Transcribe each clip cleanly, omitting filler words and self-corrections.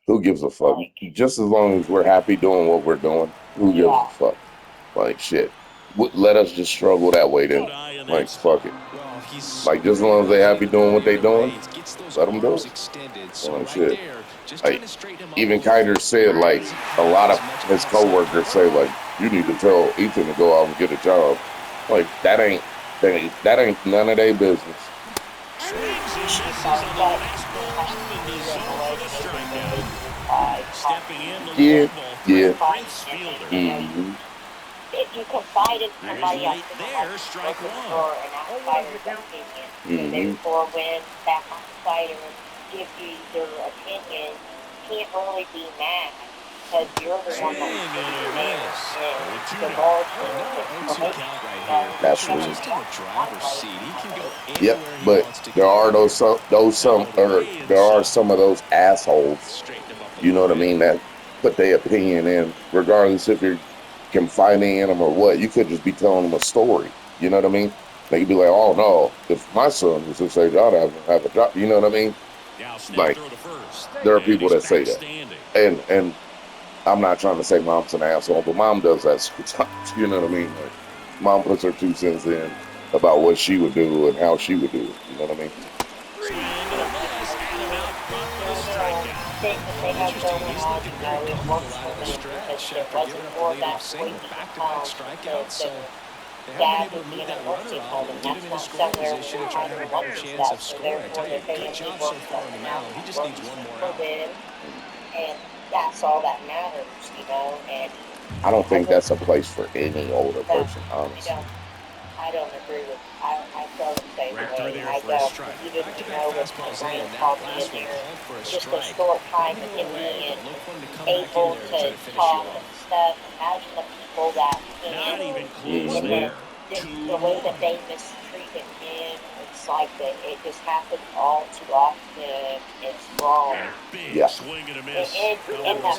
Who gives a fuck? Just as long as we're happy doing what we're doing, who gives a fuck? Like shit. Let us just struggle that way then. Like fuck it. Like just as long as they happy doing what they doing, let them do it. Like shit. Like even Kiter said, like a lot of his coworkers say, like you need to tell Ethan to go out and get a job. Like that ain't none of their business. Yeah, yeah. Mm-hmm. If you confide in somebody else, strike one, an outsider's opinion, and therefore when that outsider gives you their opinion, you can't really be mad because you're the one that's sitting there and divulging Absolutely. Yep, but there are there are some of those assholes. You know what I mean? That put their opinion in, regardless if you're confiding in them or what. You could just be telling them a story. You know what I mean? They could be like, "Oh no, if my son was to say God, I have a job." You know what I mean? Like there are people that say that, and I'm not trying to say mom's an asshole, but mom does that sometimes. You know what I mean? Like, mom puts her 2 cents in about what she would do and how she would do it. You know what I mean? thing that they have going on, it works for me because if it wasn't for that squeaky because dad would be in a nursing home and that's not somewhere where I would want his stuff. So therefore the family works something out, works for them, and that's all that matters. And I don't think that's a place for any older person, honestly. I don't agree with. I feel the same way. I don't. Even with my grandpa being there, just a short time of him being able to talk and stuff. Imagine the people that can't, and then the way that they mistreated him. It's like that. It just happens all too often. It's wrong. Yeah. And the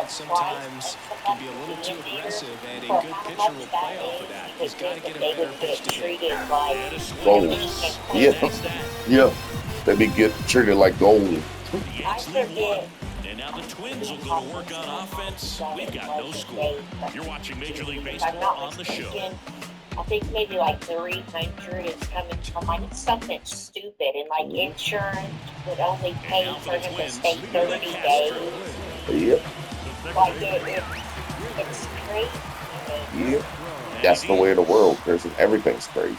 sometimes can be a little too aggressive, and a good pitcher will play off of that. He's got to get a better pitch to treated like gold. Yeah, yeah. They be get treated like gold. I forget. And now the Twins will go to work on offense. We've got no score. You're watching Major League Baseball on the show. I think maybe like 300 is coming from like something stupid, and like insurance would only pay for him to stay 30 days. Yep. Like it's crazy. Yep. That's the way of the world, Chris. Everything's crazy.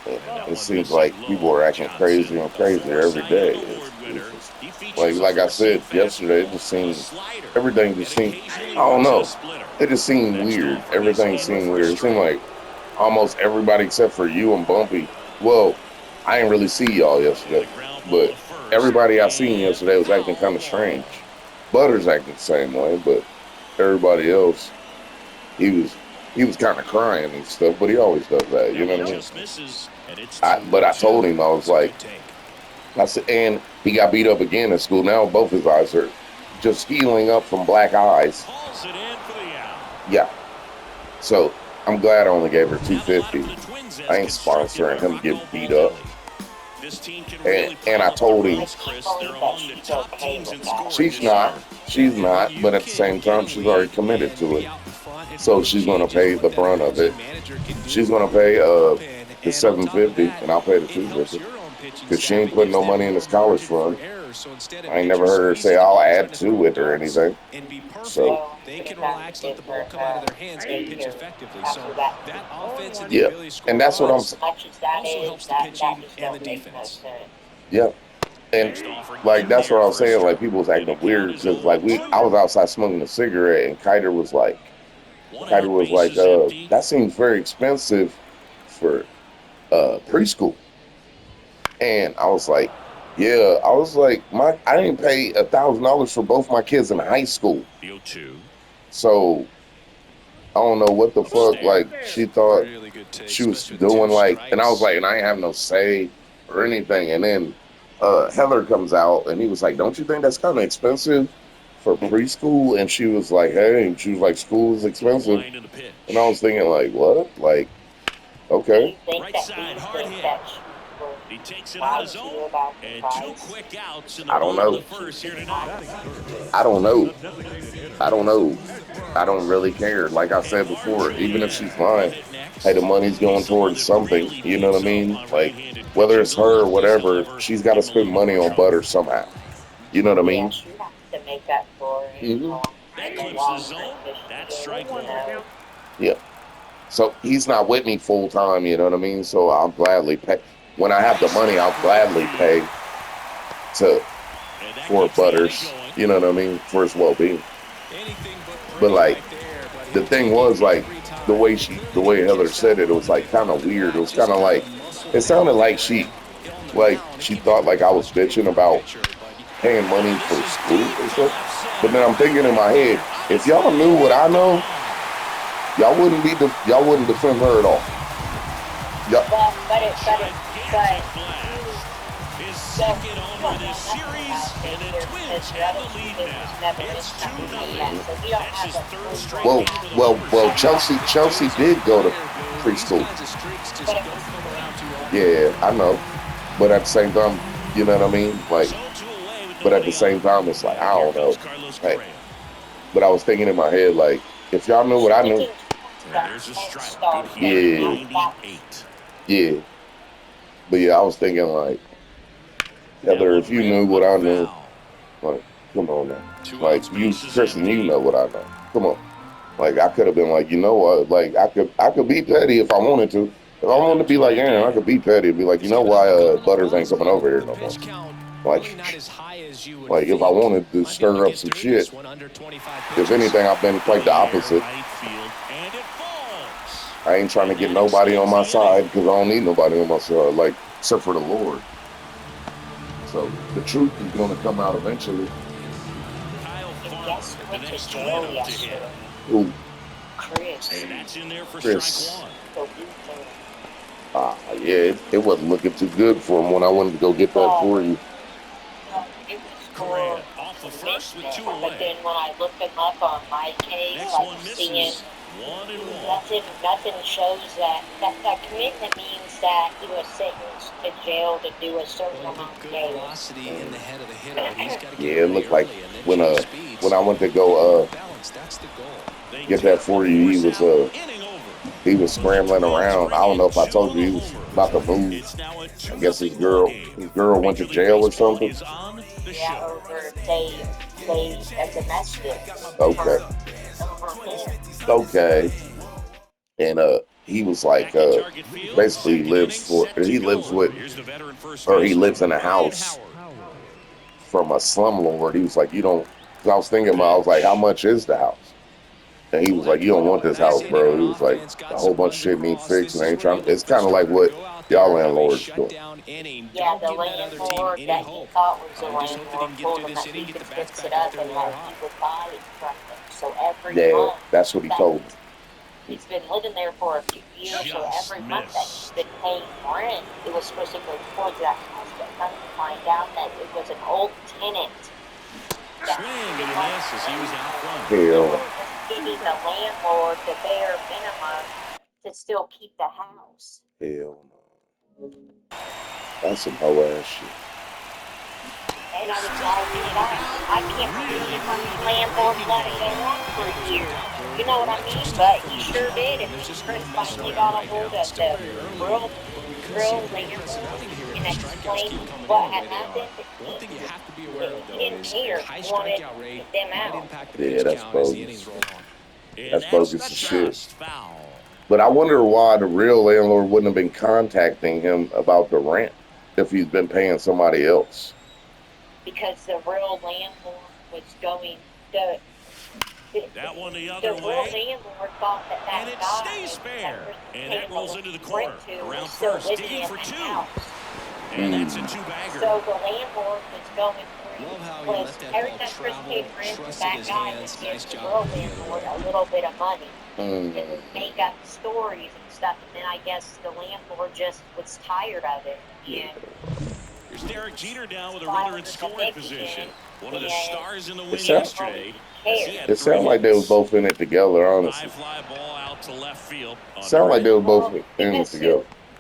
It seems like people are acting crazier and crazier every day. Like I said yesterday, it just seems everything just seemed. I don't know. It just seemed weird. Everything seemed weird. It seemed like almost everybody except for you and Bumpy. Well, I didn't really see y'all yesterday, but everybody I seen yesterday was acting kind of strange. Butters acting the same way, but everybody else, he was kind of crying and stuff, but he always does that. You know what I mean? But I told him, I was like, I said, and he got beat up again in school. Now both his eyes are just healing up from black eyes. Yeah. So I'm glad I only gave her $250. I ain't sponsoring him to get beat up. And I told him she's not, but at the same time she's already committed to it. So she's gonna pay the brunt of it. She's gonna pay the $750 and I'll pay the $250. Because she ain't putting no money in this college fund. I ain't never heard her say I'll add to it or anything. So they can relax, let the ball come out of their hands, and pitch effectively. So that offense and the ability to score runs also helps the pitching and the defense. Yeah. And like that's what I was saying. Like people was acting weird because like I was outside smoking a cigarette and Kiter was like, that seems very expensive for preschool. And I was like, yeah, I didn't pay $1,000 for both my kids in high school. So I don't know what the fuck, like she thought she was doing like, and I was like, and I ain't have no say or anything. And then Heather comes out and he was like, don't you think that's kind of expensive for preschool? And she was like, hey, she was like, school is expensive. And I was thinking like, what? Like, okay. He takes it Why on would his you own, do about the and 2 price? quick outs in the I don't bottom of know. the first here tonight. I don't know. I don't know. I don't really care. Like I said before, even if she's mine, hey, the money's going towards something. You know what I mean? Like, whether it's her or whatever, she's got to spend money on butter somehow. You know what I Yeah, mean? she has to make up for it Hmm. That in the clips the long zone. run this That's year, strike you one. know. Yeah. So he's not with me full time. You know what I mean? So I'll gladly pay. When I have the money, I'll gladly pay to And that for keeps the inning Butters. going. You know what I mean? For his well being. Anything but But pretty like right there, but the he'll thing take it was like every time. the Clearly way didn't Heather catch that said it, one it on was the like kind move of at the weird. It bat. was kind Just of kind like of muscled it it out sounded like there. she Get on the like mound and she keep it thought like I was frustrating bitching for the about pitcher, but paying Oh, money this for is school deep or to something. left But center. then I'm thinking in Way my back head, there on if his y'all knew what way. I know, Gone. y'all wouldn't defend her at all. Y'all, Well, but Gigantic you blast. His don't second you homer don't know this nothing series, about and this the here Twins because your have other the lead team has now. never It's missed 2 something like that, nothing. so you don't That's have his a third clue what well, strikeout with a happened. homer so far. Chelsea dude's a did go to player, Boo. These preschool. kinds of streaks just But don't come around too often. Yeah, I know. But at the same time, you know what I mean? Like, So 2 away with but at the nobody on. same time, it's like, I And here don't comes know. Carlos Hey, Correa. but I was thinking in my head, like, if y'all knew what I knew, speaking towards And that there's a 10 strike. star Good here at thing, yeah, that was 98. yeah. But yeah, I was thinking, like, That Heather, one if you ripped, knew what but I knew, foul. like, come on now. 2 Like, outs, you, base is Kristen, you empty. know what I know. Come on. Like, I could have been like, you know what? Like, I could be petty if I wanted to. If I And wanted now to be like 2 Aaron, I again. could be petty and be like, you He's know given up why a couple of Butters ain't runs coming now. over here The no more. pitch count really not Like, as high as you would like if I think. wanted to Might be able to stir up get some through shit, this one under 25 if pitches. anything, I've been In quite the the air, opposite. right field, and it falls. I ain't trying to And get that nobody on extends my the inning. side because I don't need nobody on my side, like except for the Lord. So the truth is going to come out eventually. Kyle and Farmer, guess who the went to next jail windup to hit. yesterday? Ooh, Chris, And that's in there for strike Chris. 1. the Luther. Yeah, it wasn't looking too good for him when I wanted to go get that Well, for you. well, it was Correa for off of first with 2 commitment, but away. then when I looked him up on my case, Next like one seeing misses. 1-1. nothing shows that commitment means that he was sentenced to jail to do a certain Well, you amount put of good days. velocity in the Mm, head of the hitter, and he's got to get yeah, it ready looked like early and then when chase speeds. when I went to Keep him go off balance. That's the goal. They get that tap the for you, force out. Inning over. he was So the scrambling Twins around. I bring don't in know if I 2 told on you the he was homer. about to move. It's now a I guess 2-0 ball game. his girl went to Major League jail or Baseball something. is on the Yeah, show. over they a domestic Okay, over him. okay. And he was like Back at Target Field, basically second inning set to he go. lives with Here's the veteran first or he baseman, lives in a Ryan house Howard. from a slumlord. He was like, you don't. Cause I was thinking about, I was like, how Pitch. much is the house? And he Well, was like, that you don't want could this nice house, inning bro. on He was like, offense, a got whole some bunch of runs shit need across. fixed, This and I is ain't where you trying. look It's for the kind of like starter to what go out there y'all and have a landlords do. shutdown inning. Yeah, Don't the give that other team landlord any that he hope. thought was the I'm just hoping he landlord can get told through him this that inning, he get could the bats fix it back out up there and where they that are. he would buy it from them. So every Yeah, month that's what he that told me. he's been living there for a few years, so Just every month that he's missed. been paying rent, it was supposed to go towards that house, but come to find out that it was an old tenant that Swing he and didn't a want miss to as he pay was out for, front. and Hell, was just giving the landlord the bare minimum to still keep the house. hell no. That's some hoe ass shit. And I can't believe the landlord let it go on for years. You know what I mean? But he sure did. And then Chris finally got a hold of the real, real landlord and explained what had happened. One thing you He, have to be aware of, he though, didn't is a care. high He wanted strikeout rate them might out. impact the Yeah, pitch that's count as the innings bogus. roll on. And That's that's bogus the as shit. just foul. But I wonder why the real landlord wouldn't have been contacting him about the rent if he's been paying somebody else. Because the real landlord was going the the, That one the the other real way, landlord thought that and that it stays guy that fair. Chris was And paying that rolls the into the rent corner. to was Around still first, living digging in for the 2. house. And that's a Mm, two-bagger. So the landlord was going through Love how he was let that every ball time Chris paid travel, rent, trusted that his guy would hands. give Nice the job real going the other landlord way. a little bit of money and would mm, make up stories and stuff. And then I guess the landlord just was tired of it yeah. and Here's Derek Jeter down with a runner filed in an scoring position. eviction. One of the And stars in the It win sound landlord yesterday, didn't as he care. had it 3 sound like they was hits. both in it together, High honestly. fly ball out to left field. Sound Under like it. they were both Well, in it because together.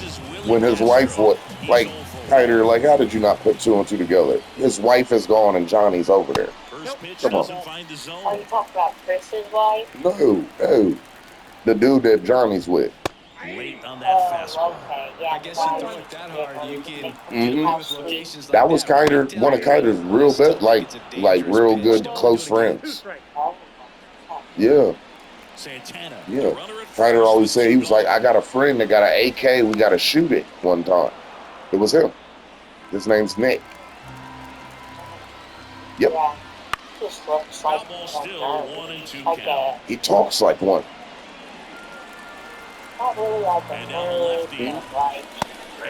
bases will when his wife was like, Kiter, like, how did you not put two and two together? His wife is gone and Johnny's over there. Come on. Oh, you talk about Chris's wife? No. The dude that Johnny's with. Late on that fastball. Okay, yeah. I guess you throw it that hard, you can get away with locations like That was Kiter, one of Kiter's real best, like real good close friends. Yeah. Santana. Yeah. Kiter always said, he was like, I got a friend that got an AK, we got to shoot it one time. It was him. His name's Nick. Yep. Yeah. Just looks like Still 1-2 like count. He talks like one. not really like a nerd, but like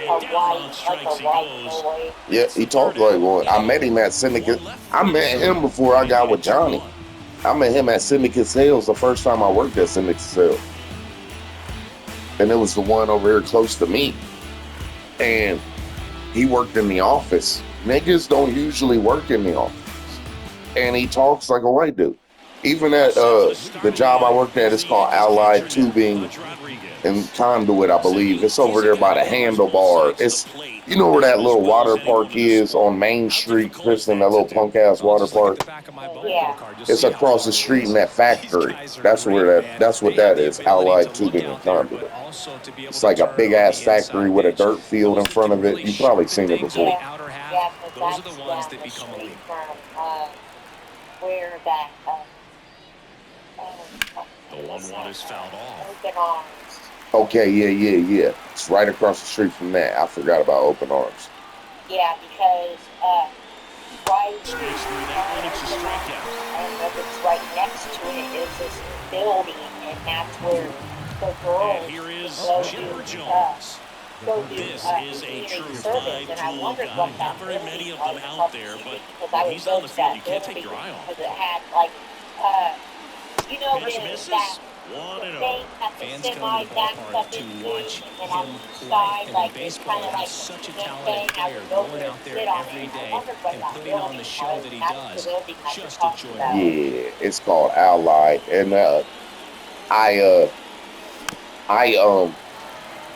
a white boy. Yeah, he talked like one. I met him at Syndicate. I met him before I got with Johnny. I met him at Syndicate Sales the first time I worked at Syndicate Sales. And it was the one over here close to me. And he worked in the office. Niggas don't usually work in the office. And he talks like a white dude. Even at the job I worked at, it's called Allied Tubing and Conduit, I believe. It's over there by the handlebar. It's, you know where that little water park is on Main Street, Kristen, that little punk ass water park? Yeah. It's across the street in that factory. That's what that is, Allied Tubing and Conduit. It's like a big ass factory with a dirt field in front of it. You've probably seen it before. Yeah, those are the ones that become elite. From where that The 1-1 is fouled off. Open Arms. Okay, yeah. It's right across the street from that. I forgot about Open Arms. Yeah, because right Strikes through that one, it's a strikeout. and it's right next to it is this building, and that's where the girls And here is go Chipper do, Jones. go do This is a community true service, and I five-tool wondered guy. what that Not very building many of was them out called, there, but because when I he's would on go the to field, that you can't take building your eye off because him. it had like you know Pitch when misses. that 1-0. thing that the Fans semi come to the backs ballpark up to into, watch and on him each play. side, And in like it's baseball, kind of you have like such a the talented thing. I player would go going there out and there sit on every it, and I day wondered what and that putting on building the show was. that he That's the does. building that you're Just talking enjoyable. about. Yeah, it's called Allied. And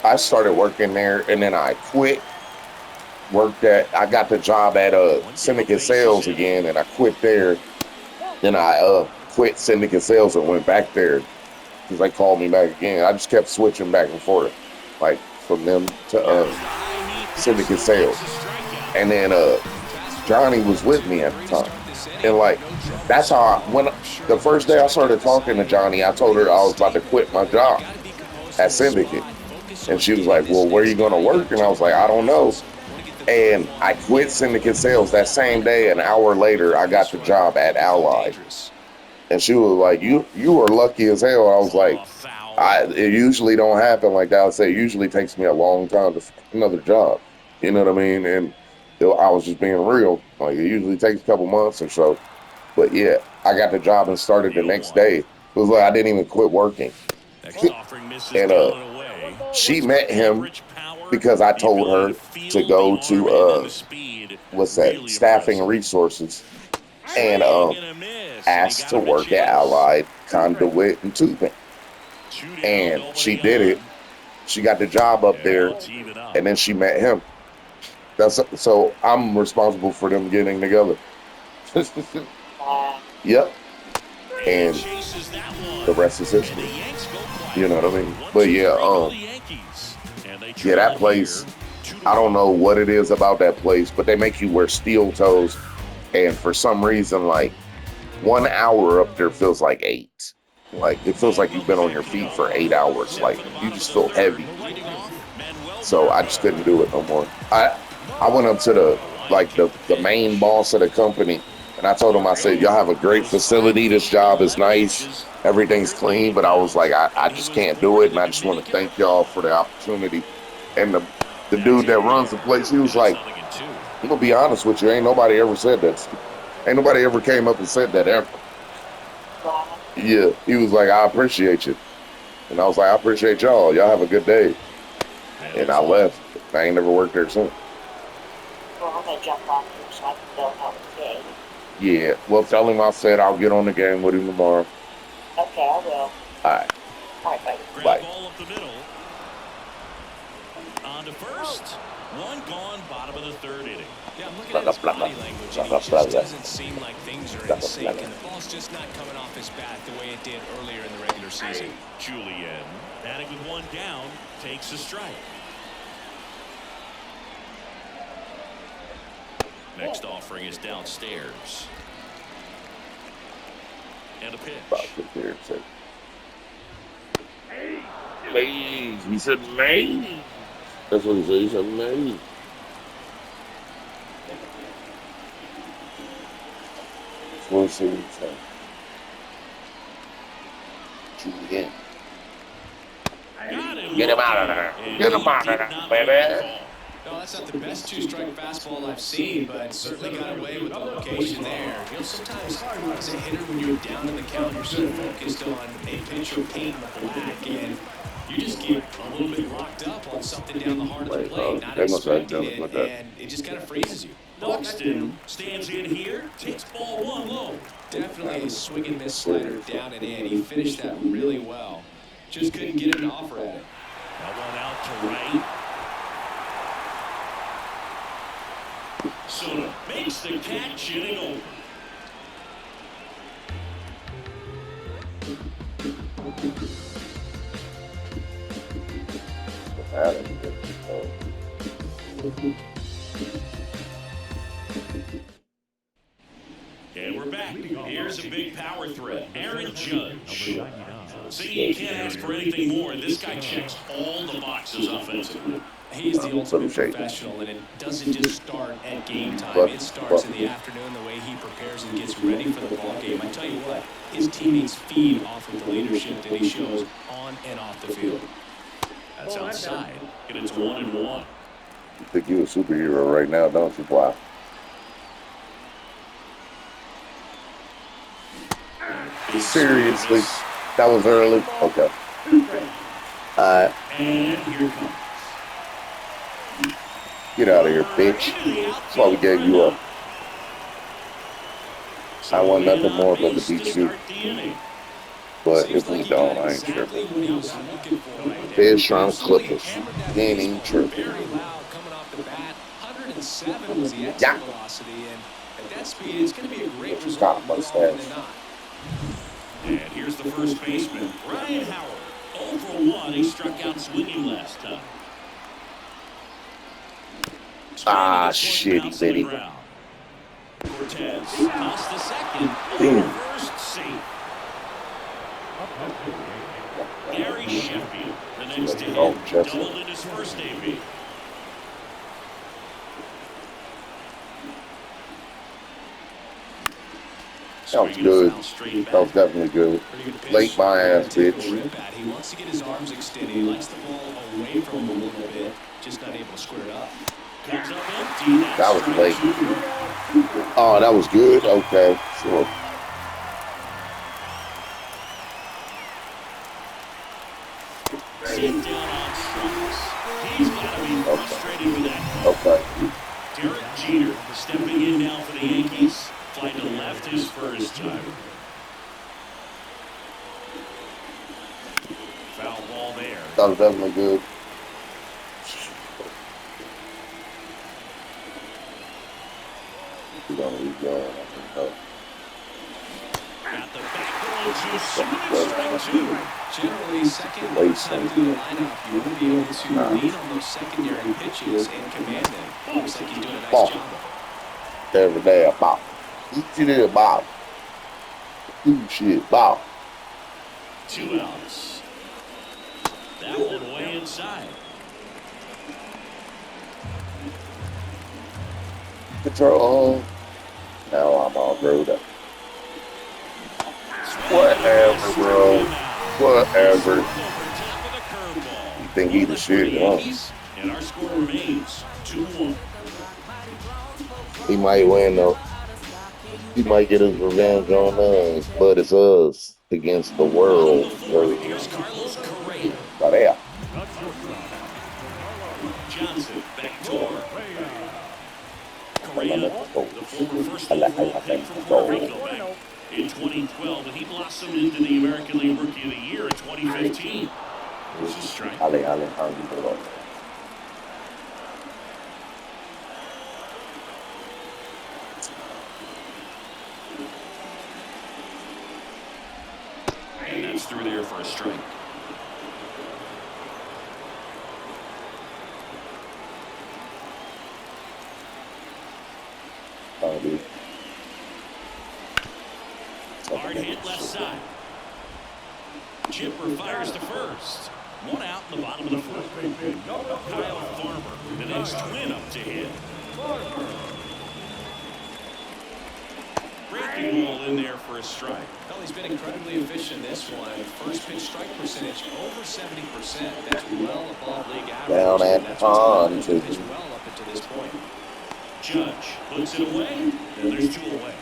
I started working there, and then I quit. I got the job at Syndicate Sales again, and I quit there. Then I quit Syndicate Sales and went back there because they called me back again. I just kept switching back and forth, like from them to Syndicate Sales. And then Johnny was with me at the time, and like that's how when the first day I started talking to Johnny, I told her I was about to quit my job at Syndicate. And she was like, well, where are you going to work? And I was like, I don't know. And I quit Syndicate Sales that same day. An hour later, I got the job at Allied. And she was like, you were lucky as hell. I was like, it usually don't happen like that. I say it usually takes me a long time to find another job. You know what I mean? And I was just being real. Like it usually takes a couple months or so. But yeah, I got the job and started the next day. It was like I didn't even quit working. And she met him because I told her to go to what's that, Staffing and Resources, and asked to work at Allied Conduit and Tubing. And she did it. She got the job up there, and then she met him. So I'm responsible for them getting together. Yep. And the rest is history. You know what I mean? But yeah, that place, I don't know what it is about that place, but they make you wear steel toes. And for some reason, like 1 hour up there feels like 8. Like it feels like you've been on your feet for 8 hours. Like you just feel heavy. So I just couldn't do it no more. I went up to the main boss of the company, and I told him, I said, y'all have a great facility. This job is nice. Everything's clean. But I was like, I just can't do it. And I just want to thank y'all for the opportunity. And the dude that runs the place, he was like, I'm going to be honest with you. Ain't nobody ever said that. Ain't nobody ever came up and said that ever. Yeah. He was like, I appreciate you. And I was like, I appreciate y'all. Y'all have a good day. And I left. I ain't never worked there since. Well, I'm going to jump off here so I can go help the game. Yeah. Well, tell him I said I'll get on the game with him tomorrow. Okay, I will. All right. All right, buddy. Bye. Ball up the middle. On to first. One gone, bottom of the third inning. Yeah, I'm looking at his body language, and he just doesn't seem like things are in sync, and the ball's just not coming off his bat the way it did earlier in the regular season. Julian, batting with one down, takes a strike. Next offering is downstairs. And a pitch. Maze. He said maze. That's what he said. He said maze. That's what he said. Julian. Get him out of there. Get him out of there, baby. No, that's not the best two-strike fastball I've seen, but certainly got away with the location there. You know, sometimes as a hitter, when you're down in the count, you're so focused on a pitcher painting the black, and you just get a little bit locked up on something down the heart of the plate, not expecting it, and it just kind of freezes you. Buxton stands in here, takes ball one low. Definitely a swing and miss slider down and in. He finished that really well. Just couldn't get him to offer at it. That one out to right. Soto makes the catch, hitting over. And we're back. Here's a big power threat. Aaron Judge. See, you can't ask for anything more. This guy checks all the boxes offensively. He's the ultimate professional, and it doesn't just start at game time. It starts in the afternoon, the way he prepares and gets ready for the ball game. I tell you what, his teammates feed off of the leadership that he shows on and off the field. That's outside, and it's 1-1. You think you're a superhero right now, don't you, boy? Seriously? That was early? Okay. And here comes. Get out of here, bitch. That's why we gave you up. I want nothing more but to beat you. But if we don't, I ain't tripping. Fish trying to clip us. He ain't even tripping. Yeah. Stop my stats. And here's the first baseman, Ryan Howard. 0-for-1. He struck out swinging last time. Ah, shitty bitty. Cortez tossed the second. First safe. Gary Sheffield, the next to hit, doubled in his first AB. That was good. That was definitely good. Late my ass, bitch. He wants to get his arms extended. He likes the ball away from him a little bit. Just not able to square it up. That was late. Oh, that was good? Okay, sure. Sit down on strikes. He's got to be frustrated with that. Okay. Derek Jeter stepping in now for the Yankees. Flight to left his first time. Foul ball there. That was definitely good. We're going to be going. At the back of the strike two. Generally, second or time through the lineup, you want to be able to lean on those secondary pitches and command them. Looks like he's doing a nice job of it. Every day, a bop. You did a bop. Shit, bop. 2 outs. That one way inside. Control. Now I'm all grown up. Whatever, bro. Whatever. You think he the shit, huh? And our score remains 2-1. He might win, though. He might get his revenge on us, but it's us against the world. Here's Carlos Correa. Correa. Johnson back to Correa, the former first overall pick from Puerto Rico back in 2012, and he blossomed into the American League Rookie of the Year in 2015. This is strike. And that's through there for a strike. Hard hit left side. Chipper fires to first. One out in the bottom of the fourth. Kyle Farmer, the next twin up to hit. Breaking ball in there for a strike. Well, he's been incredibly efficient this one. First pitch strike percentage over 70%. That's well above league average. Down at pond. Pitched well up until this point. Judge puts it away, and there's 2 away.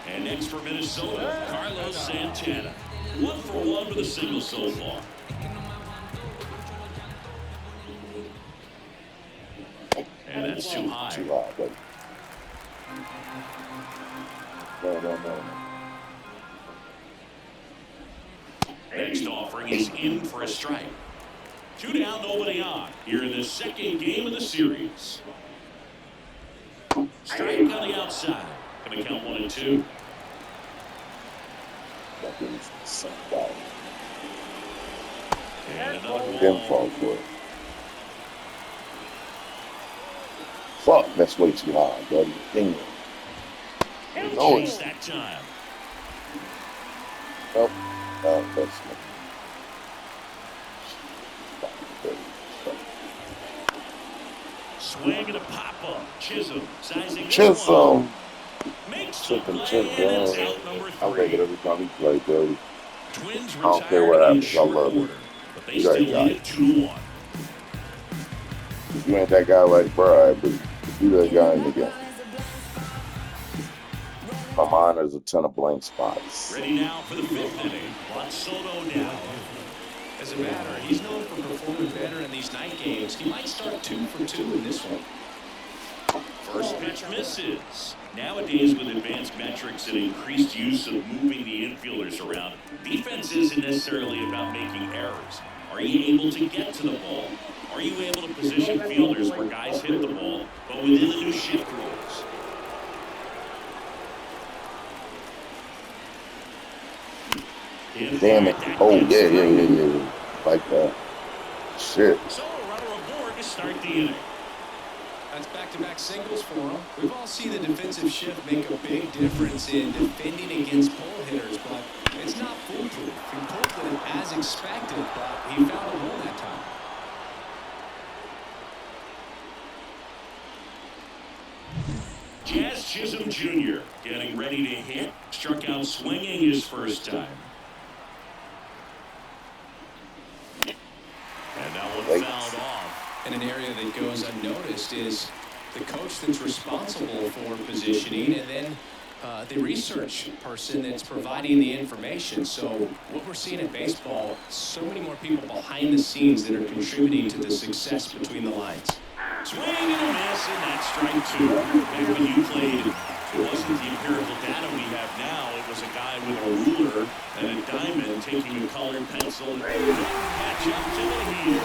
And next for Minnesota, Carlos Santana. 1 for 1 with a single so far. And that's too high. Too high, buddy. No. Next offering is in for a strike. 2 down, nobody on. Here in the second game of the series. Strike on the outside. Going to count 1 and 2. And another ball. Fuck, that's way too high, buddy. Dang it. Chase that time. Nope. No, that's not. Swing and a pop-up. Chisholm sizing Chisholm. Makes the Chicken, play, and it's out number I'll take it 3. every time he plays, baby. Twins I don't care what retired in happens. I short love order, it. but they You still guys got lead it. it 2-1. If you ain't that guy like Brian, but you that guy in the game. My mind has a ton of blank spots. Ready now for the 5th inning. Juan Soto now. As a matter, he's known for performing better in these night games. He might start 2 for 2 in this one. First pitch misses. Nowadays, with advanced metrics and increased use of moving the infielders around, defense isn't necessarily about making errors. Are you able to get to the ball? Are you able to position fielders where guys hit the ball, but within the new shift rules? Damn it. Oh, yeah. Like that. Shit. So a runner aboard to start the inning. That's back-to-back singles for him. We've all seen the defensive shift make a big difference in defending against pull hitters, but it's not foolproof. He pulled it as expected, but he found a hole that time. Jazz Chisholm Jr. getting ready to hit. Struck out swinging his first time. And that one fouled off. And an area that goes unnoticed is the coach that's responsible for positioning and then the research person that's providing the information. So what we're seeing in baseball, so many more people behind the scenes that are contributing to the success between the lines. Swing and a miss, and that's strike 2. Back when you played, it wasn't the empirical data we have now. It was a guy with a ruler and a diamond taking a colored pencil and catch up to the heel.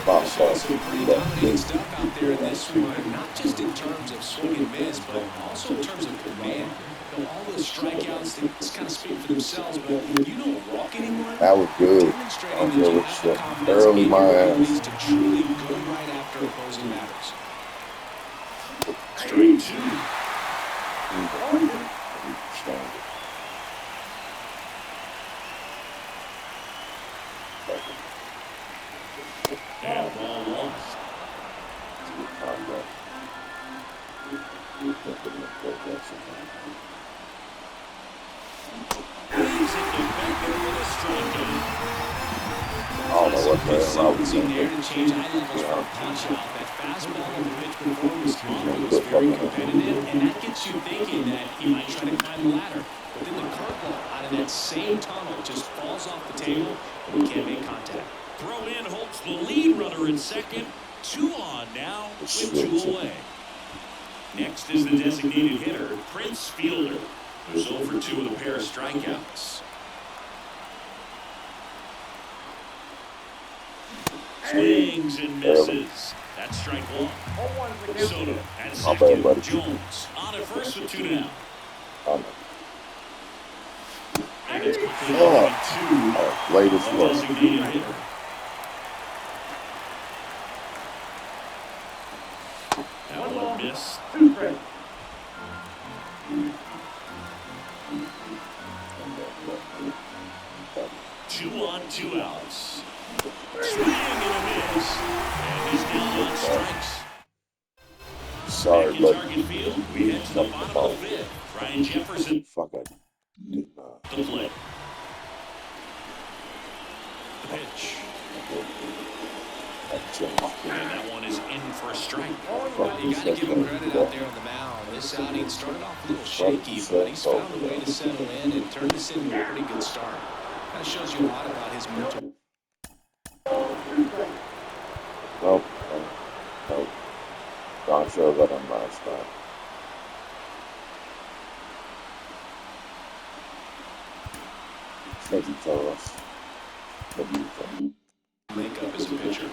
Some pretty dominating stuff out there in this one, not just in terms of swing and miss, but also in terms of command. You know, all those strikeouts, they just kind of speak for themselves, but when you don't walk anymore, That was good. demonstrating that you have the confidence Early in my your ass. abilities to truly go right after opposing batters. Strike 2. And ball lost. Leaves it to Becker with a strikeout. I don't know what the hell I was Sequencing there thinking. to change eye levels for a punch out. That fastball and pitch performance combo was very competitive, and that gets you thinking that he might try to climb the ladder. But then the curveball out of that same tunnel just falls off the table, and we can't make contact. Throw in Holtz, the lead runner in second. 2 on now with 2 away. Next is the designated hitter, Prince Fielder, who's over 2 with a pair of strikeouts. Swings and misses. That's strike one. Soto at My bad, second. buddy. Jones on at first with 2 down. I'm And it's quickly going to late as a fuck. designated hitter. That one missed. 2 on, 2 outs. Swing and a miss. And he's down on strikes. Sorry, Back in but target field, we head to the bottom of the fifth. Ryan Jefferson fuck, I did not. to play. The pitch. And that one is in for a strike. You got to give him credit out there on the mound. This outing started off a little shaky, but he's found a way to settle in and turn this into a pretty good start. That shows you a lot about his mental. Nope. Nope. Don shows up on last time. Says he told us. What do you think? Makeup as a pitcher.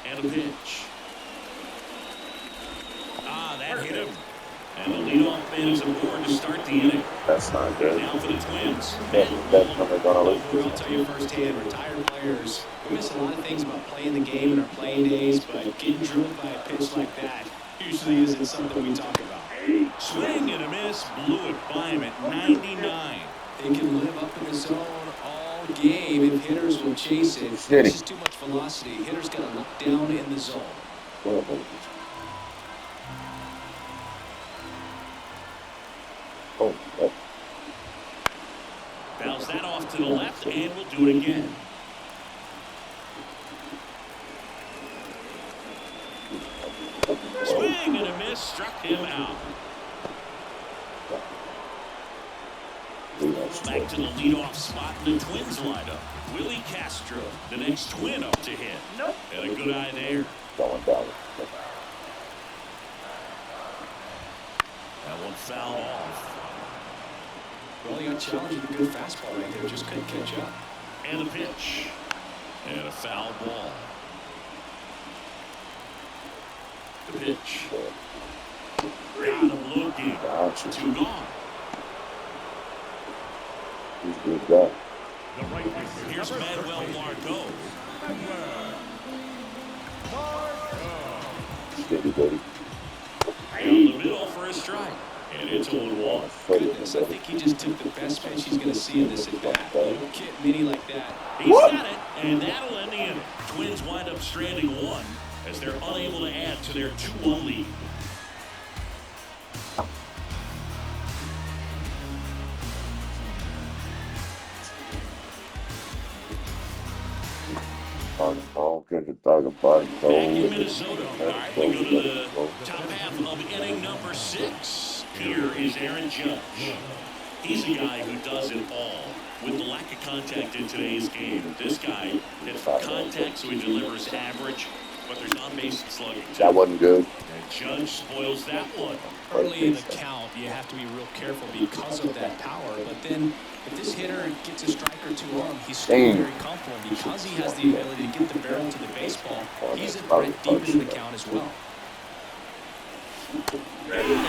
And a pitch. That hit him. And the leadoff man is aboard to start the inning. That's not good. Now for the Twins. That's when they're gonna lose. I'll tell you firsthand, retired players, we miss a lot of things about playing the game in our playing days, but getting drilled by a pitch like that usually isn't something we talk about. Swing and a miss. Blew it by him at 99. They can live up in the zone all game if hitters will chase it. Steady. There's just too much velocity. Hitters got to look down in the zone. Oh. Bounce that off to the left, and we'll do it again. Swing and a miss. Struck him out. Back to the leadoff spot in the Twins lineup. Willie Castro, the next Twin up to hit. And a good eye there. Going down. That one fouled off. Well, he got challenged with a good fastball right there. Just couldn't catch up. And a pitch. And a foul ball. The pitch. Got him looking. 2 gone. He's a good guy. Here's Manuel Margot. Steady, buddy. Down the middle for a strike. And it's 0-1. Goodness, I think he just took the best pitch he's going to see in this at-bat. You don't get many like that. He's got it, and that'll end the inning. Twins wind up stranding 1 as they're unable to add to their 2-1 lead. Back in Minnesota. All right, we go to the top half of inning number 6. Here is Aaron Judge. He's a guy who does it all. With the lack of contact in today's game, this guy hits for contact, so he delivers average, but there's on-base slugging. That wasn't good. And Judge spoils that one. Early in the count, you have to be real careful because of that power. But then, if this hitter gets a strike or 2 on him, he's still very comfortable. Because he has the ability to get the barrel to the baseball, he's a threat deep in the count as well.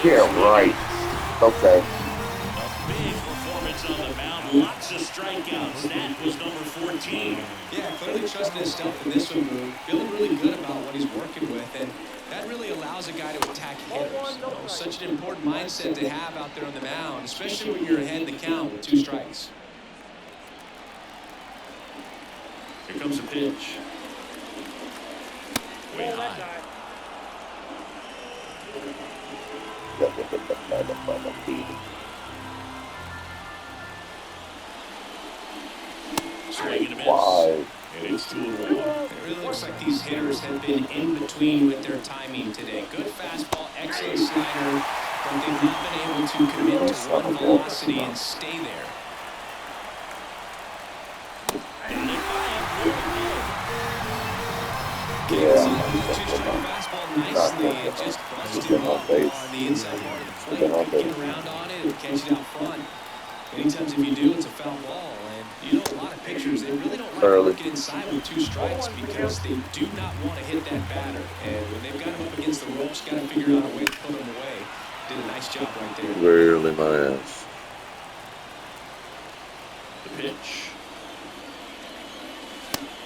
Yeah, right. Okay. A big performance on the mound. Lots of strikeouts. That was number 14. Yeah, clearly trusting his stuff in this one. Feeling really good about what he's working with. And that really allows a guy to attack hitters. You know, such an important mindset to have out there on the mound, especially when you're ahead in the count with 2 strikes. Here comes a pitch. Way high. Swing and a miss. Why? And it's 2-1. It really looks like these hitters have been in between with their timing today. Good fastball, excellent slider, but they've not been able to commit to one velocity and stay there. And they fire. Two-strike fastball nicely and just busted off on the inside part of the plate. Get around on it and catch it out front. Many times if you do, it's a foul ball. And You know, a lot of pitchers, they really don't like Early. working inside with 2 strikes because they do not want to hit that batter. And when they've got him up against the ropes, got to figure out a way to put him away. Did a nice job right there. Really nice. The pitch.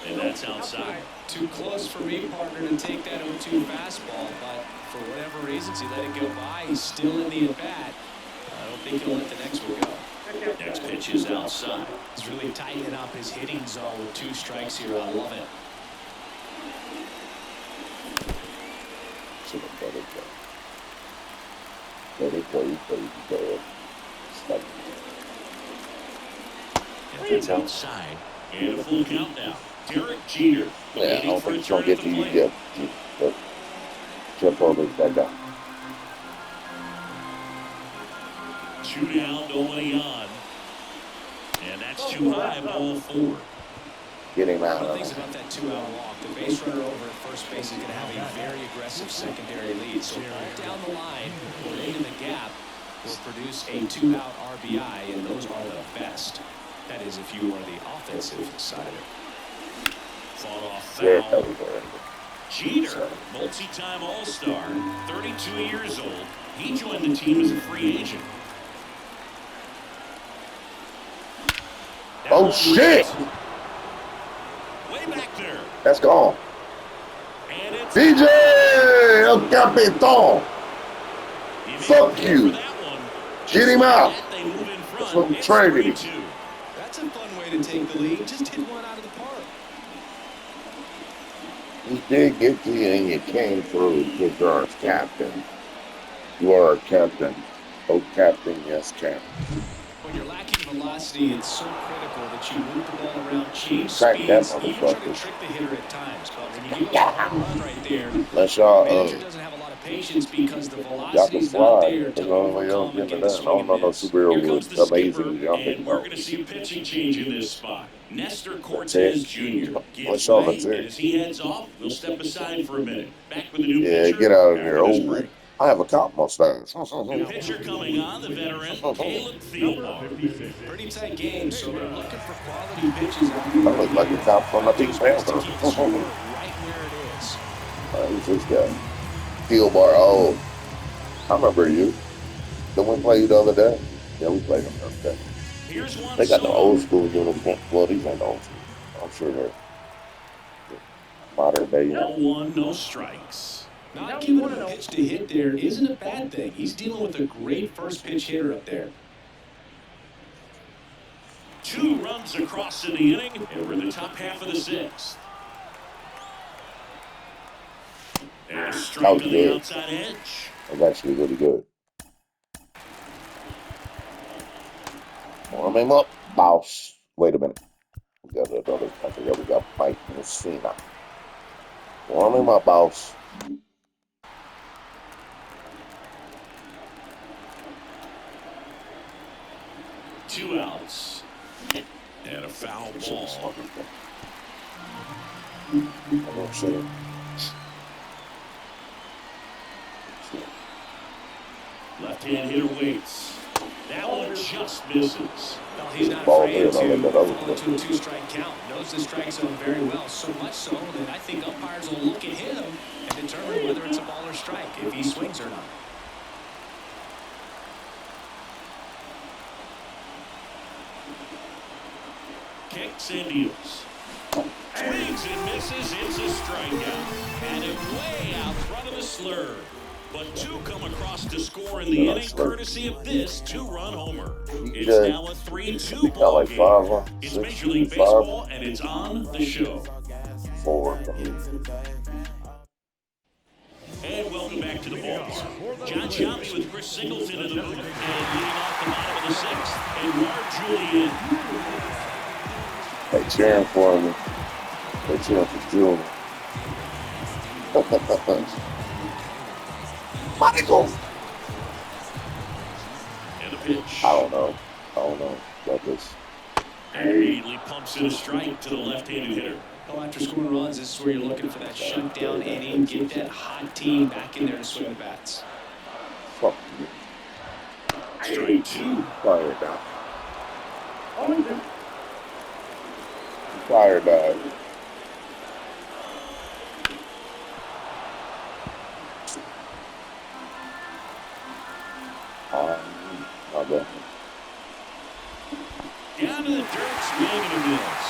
And that's outside. Too close for me, partner, to take that 0-2 fastball, but for whatever reasons, he let it go by. He's still in the at-bat. I don't think he'll let the next one go. Next pitch is outside. He's really tightening up his hitting zone with 2 strikes here. I love it. And it's outside. And a full count now. Derek Jeter. Yeah, I don't think he's going to get to you yet. But jump over that guy. 2 down, nobody on. And that's too high, ball 4. Get him out One of the of things it. about that 2-out walk, the base runner over at first base is going to have a very aggressive secondary lead. So all down the line or into the gap will produce a 2-out RBI, and those are the best. That is, if you are the offensive side of it. Fought off Yeah, foul. that was there. Jeter, multi-time All-Star, 32 years old. He joined the team as a free agent. Oh, shit! Way back there. That's gone. And it's DJ El Capitan. He made Fuck a hit you. for that one. Get him Just out. like that, they move in front. That's what we It's traded 3-2. That's a fun way to take the lead. Just hit one out of the park. You did get to you and you came through because you're our captain. You are our captain. Oh, captain, yes, captain. When you're lacking velocity, it's so critical that you move the ball around, change Crack that speeds, even try to motherfucker. trick the hitter at times. But when you give up a home run right there, Unless the y'all, manager doesn't have a lot of patience because the y'all velocity can is not fly. there That's to the only way y'all overcome get to against that. the I swing don't know and no miss. superhero Here comes with the amazing skipper, as y'all think and we're about. going to see a pitching change in this spot. Nestor That's Cortez it. Jr. What's gives all way, that's and it? as he heads off, we'll step aside for a minute. Back with the new Yeah, pitcher get out of after there. this Oh, break. I have a cop mustache. New pitcher coming on, the veteran, Caleb Thielbar. Pretty tight game, so they're looking for quality pitches out I there. look like a cop from the Pink It's best to Panther. keep the score right where it is. Who's this guy? Steel bar. Oh, I remember you. Did we play you the other day? Yeah, we played them the other day. Here's one They got the solo. old school uniform. Well, these ain't old school. I'm sure they're modern day. No one, no strikes. Not giving him a pitch to hit there isn't a bad thing. He's dealing with a great first pitch hitter up there. 2 runs across in the inning, and we're in the top half of the 6th. And a strike That was on the good. outside edge. That was actually really good. Warm him up, boss. Wait a minute. We got another. I think we got Mike Messina. Warm him up, boss. 2 outs. And a foul ball. I'm not sure. Left-hand hitter waits. That one just misses. Well, he's not Ball afraid here, to I'll let that fall other into a 2-strike count. Knows the strike zone very well, so much so that I think umpires will look at him and determine whether it's a ball or strike, if he swings or not. Kicks and deals. Swings and misses. It's a strikeout. Had him way out front of the slur. But 2 come across to score in the inning, courtesy of this 2-run homer. It's now a 3-2 ball like game. 5 or It's 6, Major League 5, Baseball, and it's on the show. 4. And welcome back to the ballpark. John Sciambi with Chris Singleton in the booth, and leading off the bottom of the 6th, Edouard Julien. They cheering for me. They cheering for Julian. Michael! And the pitch. I don't know about this. And immediately pumps in a strike to the left-handed hitter. Well, after scoring runs, this is where you're looking for that shutdown inning, get that hot team back in there to swing the bats. Fuck you. Strike 2. Fire down. Fire dive. My bad. Down to the dirt, swing and a miss.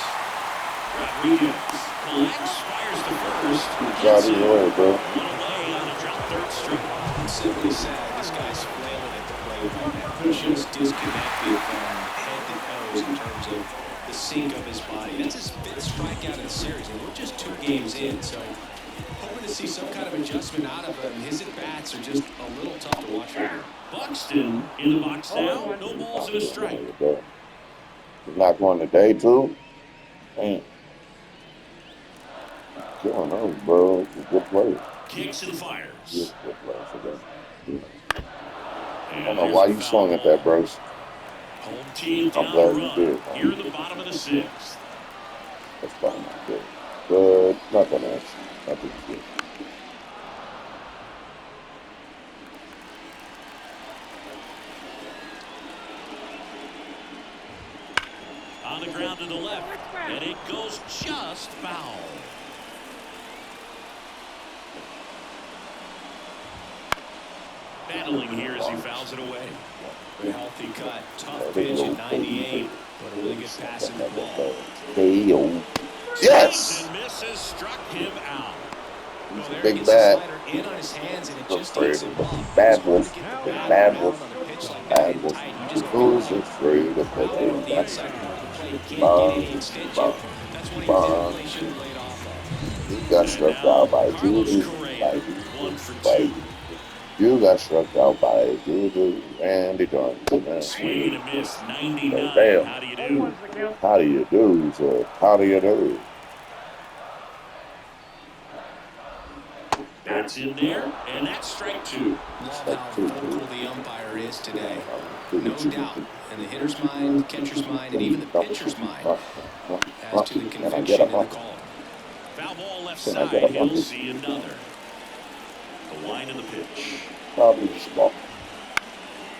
Rodriguez collects, fires to first. Got it away, bro. One away on the drop third strike. Simply said, this guy's flailing at the plate right now. Just disconnected from head to toes in terms of the sink of his body. That's his fifth strikeout in the series, and we're just 2 games in, so hoping to see some kind of adjustment out of him. His at-bats are just a little tough to watch right now. Buxton in the box now. No balls and a strike. He's not going today, too. Man. Killing those, bro. It's a good play. Kicks and fires. Good play for them. I don't know why you swung at that, bro. Home team I'm down glad the you run. did. Here in the bottom of the 6th. That's fine. Good. Good. Nothing else. Nothing good. On the ground to the left, and it goes just foul. Battling here as he fouls it away. A healthy cut, tough pitch at 98, but a really good pass in the ball. Hey, yes! And misses, struck him out. He's Well, a there big gets the bat. slider in on his hands, and it Look just for eats it. him up. Bad It's wolf. hard to get the Big bat bad around wolf. on a pitch like that Bad hitting wolf. tight. You just feel Who's like afraid of power on the the inside corner of the plate can't get any extension. That's what he definitely should have laid off of. You got struck out by Judy. You got struck out by Judy. Randy Johnson. Swing and a miss, 99. Damn. How do you do? How do you do, sir? How do you do? That's in there, and that's strike 2. Love how vocal the umpire is today. No doubt. In the hitter's mind, catcher's mind, and even the pitcher's mind as to the conviction in the call. Foul ball left side. He'll see another. The line of the pitch. Probably small.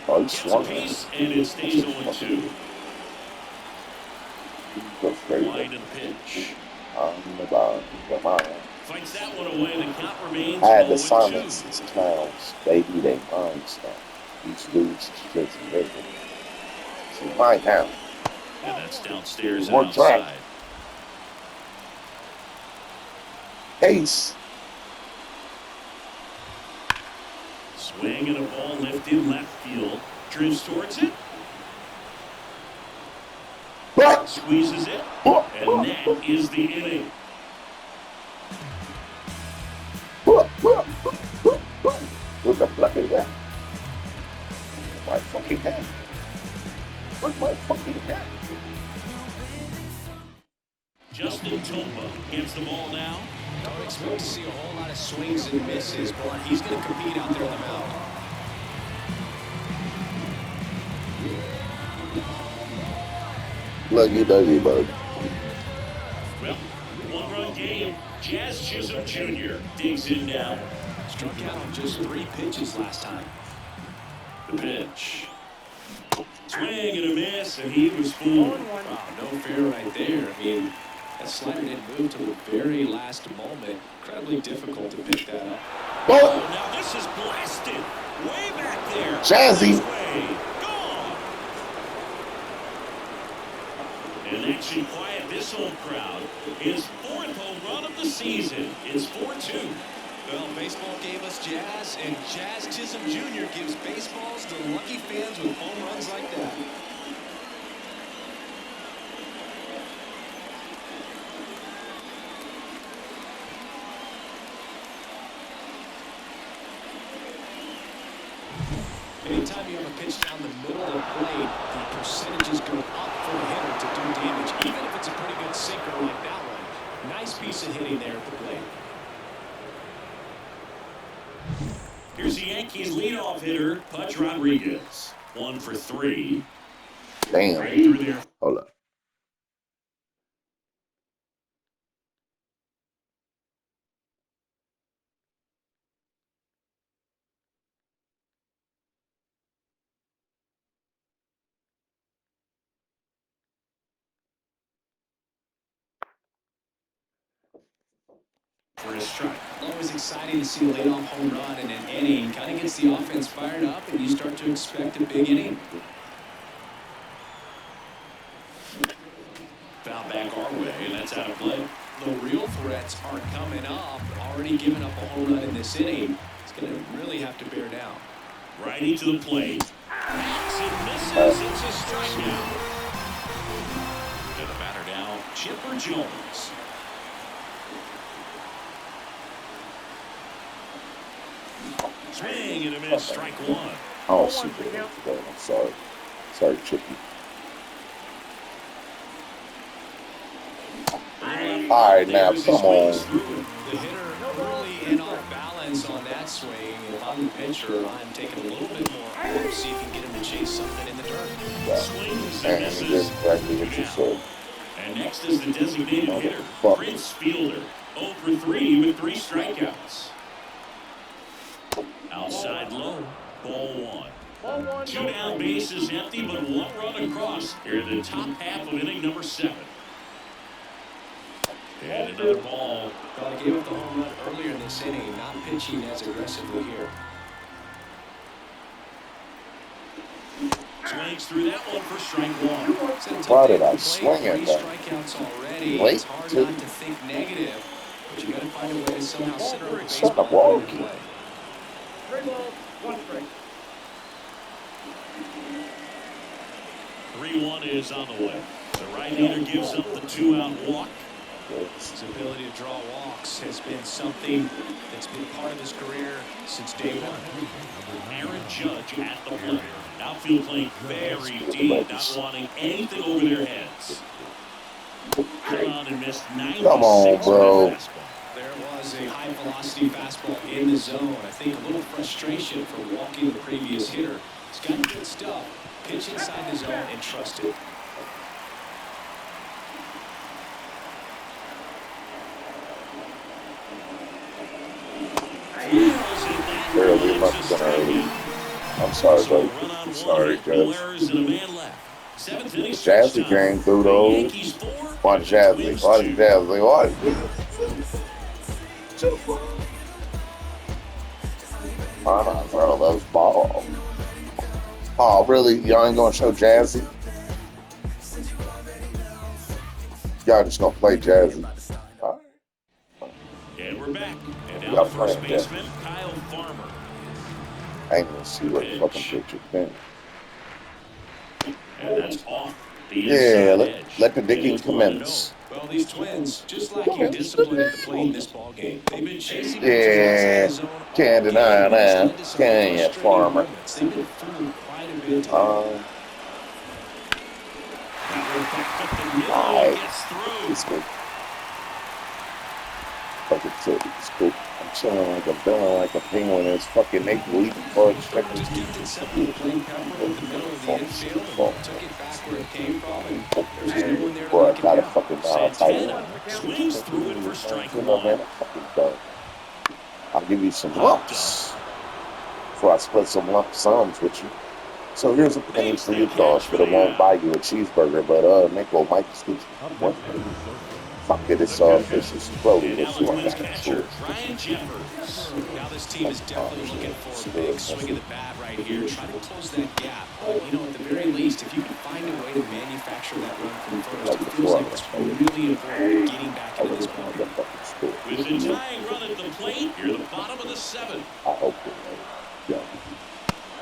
Oh, he Gets a swung. piece, and it stays 0-2. Line of the pitch. On the bottom. Come on. Fights that one away. The count remains I had to 0-2. silence these clowns. Baby, they mind stuff. These dudes just different. It's my town. And that's downstairs and More track. outside. Case. Swing and a ball lifted left field. Drifts towards it. What? Squeezes it. And that is the inning. What the fuck is that? My fucking head. Where's my fucking head? Justin Tomba gets the ball now. Don't expect to see a whole lot of swings and misses, but he's going to compete out there on the mound. Lucky doggy bug. Well, one-run game. Jazz Chisholm Jr. digs in now. Struck out on just 3 pitches last time. The pitch. Swing and a miss, and he was fooled. Wow, no fair right there. I mean, that slider didn't move till the very last moment. Incredibly difficult to pick that up. Oh, now this is blasted. Way back there. Jazzy. Way. Gone. And that should quiet this home crowd. His 4th home run of the season is 4-2. Well, baseball gave us Jazz, and Jazz Chisholm Jr. gives baseballs to lucky fans with home runs like that. Anytime you have a pitch down the middle of the plate, the percentages go up for a hitter to do damage, even if it's a pretty good sinker like that one. Nice piece of hitting there at the plate. Here's the Yankees leadoff hitter, Pudge Rodriguez. 1 for 3. Damn. Right through there. Hold up. for a strike. Always exciting to see a leadoff home run in an inning. Kind of gets the offense fired up, and you start to expect a big inning. Foul back our way, and that's out of play. The real threats are coming up. Already giving up a home run in this inning. It's going to really have to bear down. Righty to the plate. Backs and misses. It's a strikeout. To the batter now, Chipper Jones. Swing and a miss, strike one. Oh, super. I'm sorry. Sorry, Chippy. All right, now, come on. The hitter early and off balance on that swing. If I'm the pitcher, I'm taking a little bit more hope, see if you can get him to chase something in the dirt. Swings and And misses. just exactly what you said. And next is the designated hitter, Prince Fielder. 0 for 3 with 3 strikeouts. Outside low, ball 1. 2 down, bases empty, but 1 run across here in the top half of inning number 7. And another ball. Well, he gave up the home run earlier in this inning, not pitching as aggressively here. Swings through that one for strike 1. Why did I swing at 3 that? strikeouts already. Late It's hard to- not to think negative, but you got to find a way to somehow center a Shut up, baseball Walkie. into play. 3 balls, 1 strike. 3-1 is on the way. The right-hander gives up the 2-out walk. His ability to draw walks has been something that's been part of his career since day one. Aaron Judge at the plate. Outfield playing very deep, not wanting anything over their heads. Come on and missed 96 Come on, bro. on that fastball. There was a high-velocity fastball in the zone. I think a little frustration for walking the previous hitter. He's got good stuff. Pitch inside the zone and trust it. Barely much than early. I'm sorry, buddy. I'm sorry, Judge. Jazzy came through those. Watch Jazzy. Watch Jazzy. Watch. Oh, no, bro. That was ball. Oh, really? Y'all ain't gonna show Jazzy? Y'all just gonna play Jazzy? And we're back. And now Y'all the first playing, baseman, Kyle Farmer. I ain't gonna see what the fucking picture been. And that's off the Yeah, inside let edge. the digging And it's 1-0. commence. Well, these Twins, just lacking discipline at the plate in this ballgame. They've been chasing Yeah, pitches outside the zone all can't game, deny and it's that. led to some Can you, frustrating Farmer? moments. They've been fooled quite a bit today. Alright. Gets through. It's good. Fucking silly. It's cool. I'm chilling like a villain, like a penguin. It's fucking make believe for expecting Just gifted something to play Pepper in the middle of the infield and took it back where it came from, and there's no one there to Boy, I knock it gotta down. fucking know how tight it Santana is. swings through it for strike You know, man, 1. I'm fucking done. I'll give you some lumps before I split some lump sums with you. So here's a penny for your thoughts, but it won't buy you a cheeseburger. But Nico, Mike, excuse me. Fuck it, it's all fish is floaty. And now That's the what I Twins got to catcher, Ryan Jeffers. Now this team is definitely looking for a big swing of the bat right here. Try to close that gap. You know, at the very least, if you can find a way to manufacture that run from first, it feels like it's really important getting back into this ballgame. With the tying run at the plate, you're the bottom of the 7th. I hope it. Yeah.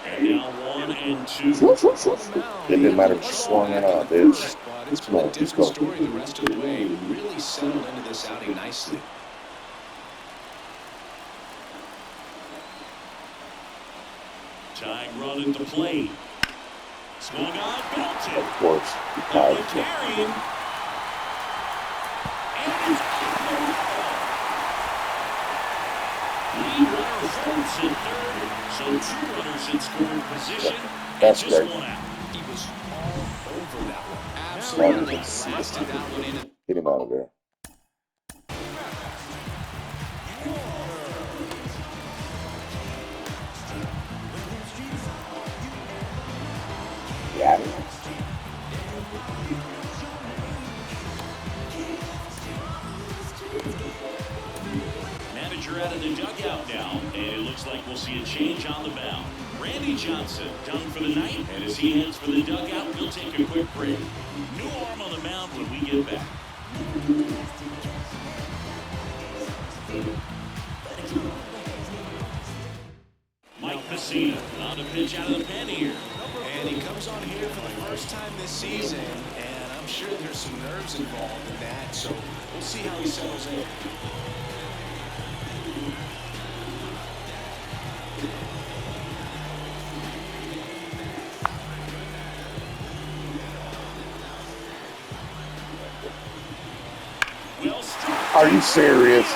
And now 1 and 2. It didn't matter if you swung it out, bitch. But it's been a different story the rest of the way. Really settled into this outing nicely. Tying run at the plate. Swung on, belted. Of course, you Now tied the it. carrying. And it's lead runner holds at third. So 2 runners in scoring position. That's and just great. 1 out. He was all over that one. Absolutely blasted that one in. Get him out of there. Yeah. see a change on the mound. Randy Johnson done for the night, and as he heads for the dugout, we'll take a quick break. New arm on the mound when we get back. Mike Messina on a pitch out of the pen here. And he comes on here for the first time this season, and I'm sure there's some nerves involved in that, so we'll see how he settles in. Are you serious?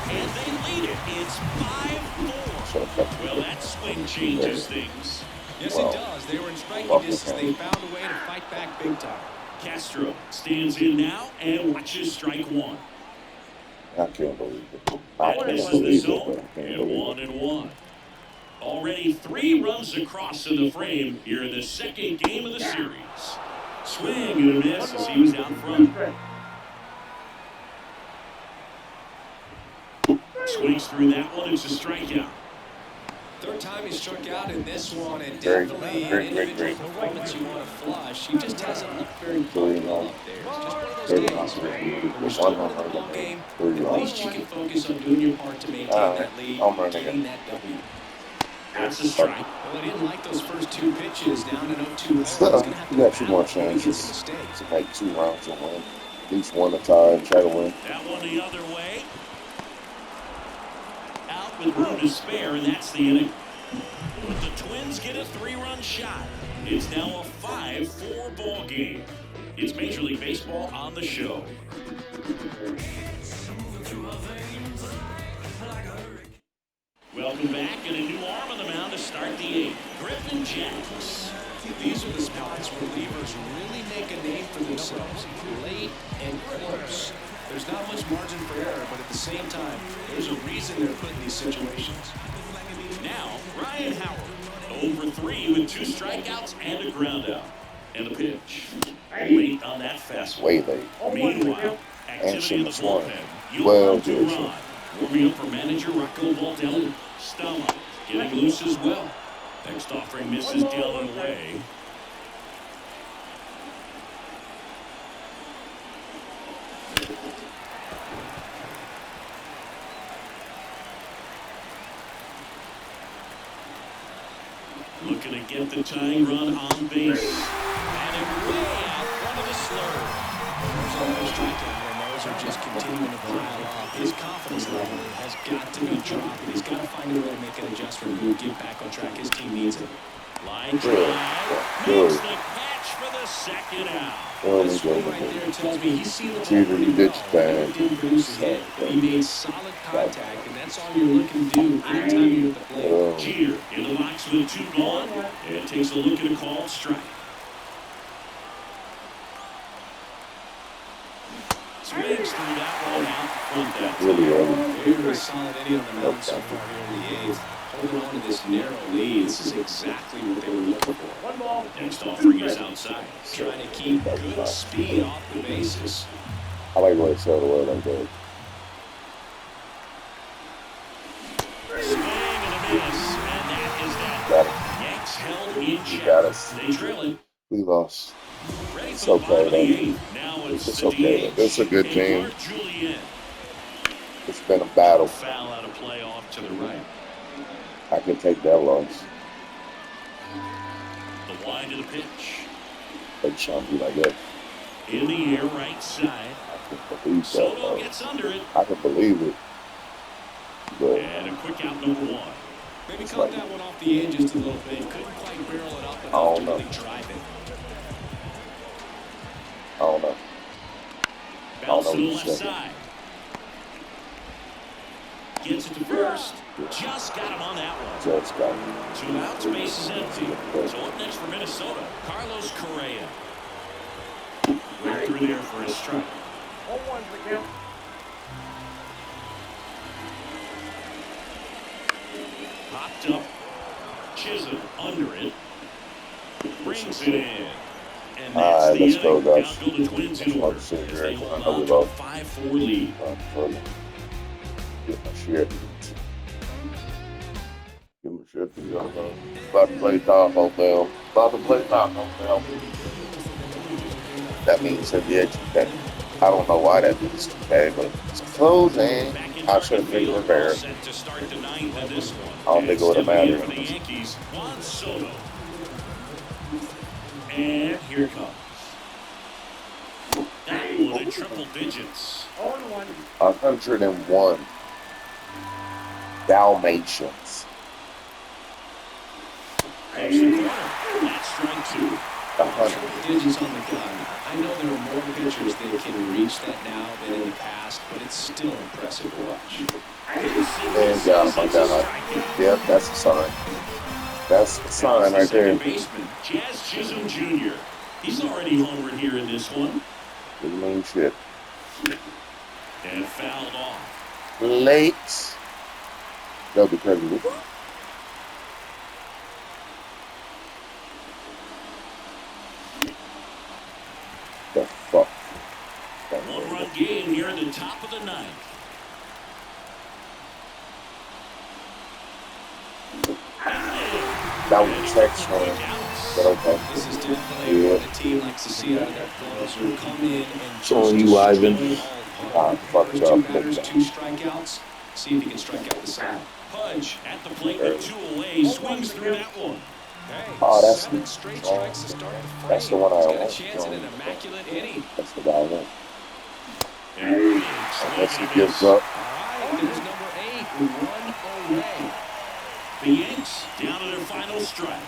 And they lead it. It's 5-4. Well, that swing changes things. Yes, it does. They were in striking distance. They found a way to fight back big time. Castro stands in now and watches strike one. I can't believe it. I can't This is the believe zone, it. I can't and believe it. 1-1. Already 3 runs across in the frame here in the second game of the series. Swing and a miss as he was out front. Swings through that one. It's a strikeout. Third time he struck out in this one, and Great, definitely an great, individual great. performance you want to flush. He just hasn't looked very comfortable up there. It's just one of those days where we're still winning the ball game. At least you can focus on doing your part to maintain that lead, getting that W. That's a strike. Well, he didn't like those first 2 pitches down in 0-2. So, you got 2 more chances to make 2 rounds and win. At least one at a time, try to win. That one the other way. Out with room to spare, and that's the inning. But the Twins get a 3-run shot. It's now a 5-4 ball game. It's Major League Baseball on the show. Welcome back, and a new arm on the mound to start the 8th. Griffin Jacks. These are the spots where relievers really make a name for themselves. Late and close. There's not much margin for error, but at the same time, there's a reason they're put in these situations. Now, Ryan Howard, over 3 with 2 strikeouts and a groundout. And the pitch. Late on that fastball. Way late. Meanwhile, activity in the bullpen. Well, Duran. Warming up for manager Rocco Baldelli. Stella getting loose as well. Next offering misses Dylan away. Looking to get the tying run on base. And it way out front of the slur. There's always striking when those are just continuing to pile up. His confidence level has got to be dropping. He's got to find a way to make an adjustment and get back on track. His team needs it. Line drive. Makes the catch for the second out. The swing right there tells me he's seen the Cheater, ball you pretty ditched well, that. but didn't produce a hit. But he made solid contact, and that's all you're looking to do anytime you're at the plate. Jeter in the box with 2 gone, and takes a look at a called strike. Swings through that one out front that time. Really early. Very solid inning on the mound so far here in the 8th. Holding on to this narrow lead. This is exactly what they were looking for. Next offering is outside. Trying to keep good speed off the bases. I like what it said the word like that. Swing and a miss, and that is that. Got it. Yanks held in check. Got us. They trail it. We lost. Ready It's for the bottom of the okay, 8th. Now it's It's the okay. DH. It's a good team. Edouard Julien. It's been a battle. Foul out of play off to the right. I can take that loss. The wind of the pitch. They chump you like that. In the air, right side. I can believe that. Soto gets under it. I can believe it. But And a quick out number 1. Maybe cut that one off the edge just a little bit. Couldn't quite barrel it up I enough don't to know. really drive it. I don't know. Bounce to the what left you said. side. Gets it to first. Just got him on that one. Just got it. 2 outs, base is empty. So up next for Minnesota, Carlos Correa. Went through there for a strike. 0-1 for count. Popped up. Chisholm under it. Brings it in. And All that's right, the let's go, inning. guys. Now go the Twins Let's in go order to City as they here. I hold know on we to a lost. 5-4 lead. Get my shit. Give me shit. About to play Taco Bell. About to play Taco Bell. That means NBA 2K. I don't know why that means 2K, but it's closing. Back in I should have Target picked Field, all Rivera. set to start the ninth in this one. I don't And think it would have stepping in mattered. for the Yankees, Juan Soto. And here comes. That one in triple digits. 0-1. 101 Dalmatians. There's the corner. That's strike two. Triple digits on the gun. I know there are more pitchers that can reach that now than in the past, but it's still impressive to watch. And my God. Yep, that's a sign. That's a sign right there. Second baseman, Jazz Chisholm Jr. He's already homered here in this one. Good mean shit. And fouled off. Late. That'll be crazy. The fuck? One-run game here in the top of the ninth. That was text one. But okay. This is definitely what the team likes to see out of their closer. Come in and Showing just you, Ivan. destroy Fucked first up. two batters, 2 strikeouts. See if he can strike out the side. Pudge at the plate with 2 away, swings through that one. Oh, that's 7 straight strikes to start the frame. that's the one I He's got want. a chance at an immaculate inning. That's the guy I want. And Unless he gives up. All right, there's number 8, 1 away. the Yanks down to their final strike.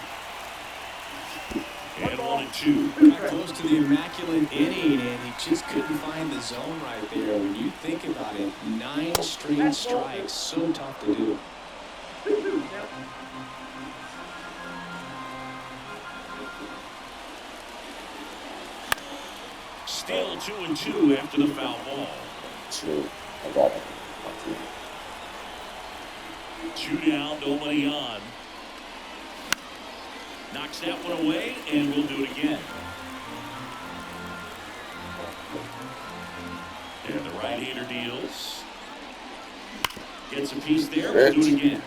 And 1-2. Got close to the immaculate inning, and he just couldn't find the zone right there. When you think about it, 9 straight strikes, so tough to do. Still 2-2 after the foul ball. 2. I got it. 2 down, nobody on. Knocks that one away, and we'll do it again. And the right-hander deals. Gets a piece there, we'll do it again.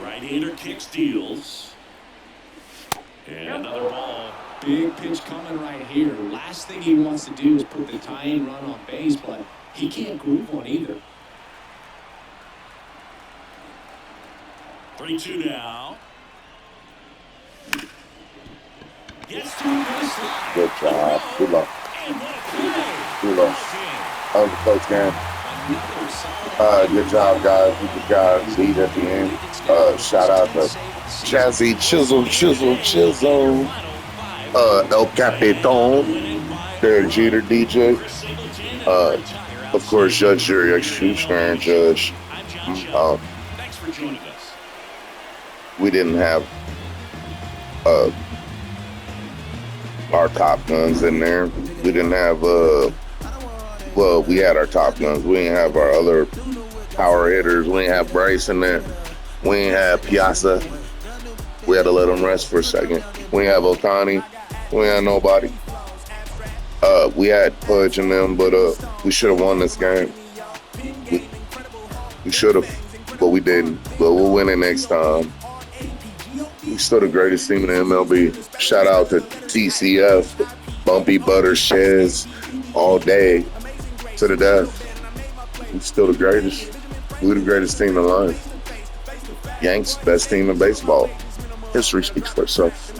Right-hander kicks, deals. And another ball. Big pitch coming right here. Last thing he wants to do is put the tying run on base, but he can't groove one either. 3-2 now. Gets to the slide. Good job. Good luck. And what a play. Good luck. That was a close game. Good job, guys. Good guys. Lead at the end. Shout out to Jazzy Chisholm. El Capitan. Derek Jeter, DJ. Of course, Judge, Jury, Executioner, Judge. Thanks for joining us. We didn't have our top guns in there. We didn't have well, we had our top guns. We didn't have our other power hitters. We didn't have Bryce in there. We didn't have Piazza. We had to let him rest for a second. We didn't have Otani. We didn't have nobody. We had Pudge in them, but we should have won this game. We should have, but we didn't. But we'll win it next time. We still the greatest team in the MLB. Shout out to TCF, Bumpy Butter Shez, all day to the death. We still the greatest. We're the greatest team in life. Yanks, best team in baseball. History speaks for itself.